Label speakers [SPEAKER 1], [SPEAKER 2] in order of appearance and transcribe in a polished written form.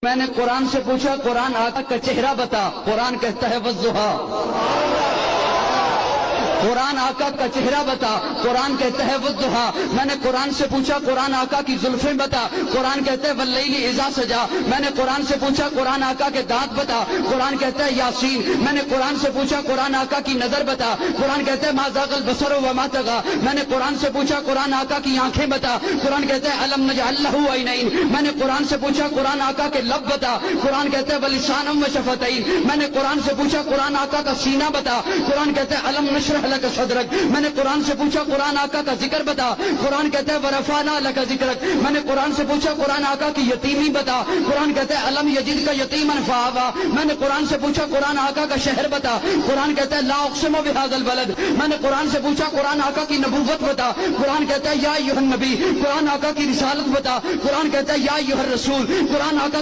[SPEAKER 1] میں نے قرآن سے پوچھا قرآن آقا کا چہرہ بتا، قرآن کہتا ہے والضحیٰ۔ قرآن آقا کا چہرہ بتا، قرآن کہتا ہے والضحیٰ۔ میں نے قرآن سے پوچھا قرآن آقا کی زلفیں بتا، قرآن کہتا ہے واللیل اذا سجا۔ میں نے قرآن سے پوچھا قرآن آقا کے دانت بتا، قرآن کہتا ہے یاسین۔ میں نے قرآن سے پوچھا قرآن آقا کی نظر بتا، قرآن کہتا ہے ما زاغ البصر وما طغى۔ میں نے قرآن سے پوچھا قرآن آقا کی آنکھیں بتا، قرآن کہتا ہے الم نجعل لہ عینین۔ میں نے قرآن سے پوچھا قرآن آقا کے لب بتا، قرآن کہتا ہے ولسانا وشفتین۔ میں نے قرآن سے پوچھا قرآن آقا کا سینہ بتا، قرآن کہتا ہے الم نشرح لک صدرک۔ میں نے قرآن سے پوچھا قرآن آقا کا ذکر بتا، قرآن کہتا ہے ورفعنا لک ذکرک۔ میں نے قرآن سے پوچھا قرآن آقا کی یتیمی بتا، قرآن کہتا ہے الم یجدک یتیما فآوی۔ میں نے قرآن سے پوچھا قرآن آقا کا شہر بتا، قرآن کہتا ہے لا اقسم بہذا البلد۔ میں نے قرآن سے پوچھا قرآن آقا کی نبوت بتا، قرآن کہتا ہے یا ایھا النبی۔ قرآن آقا کی رسالت بتا، قرآن کہتا ہے یا ایھا الرسول۔ قرآن آقا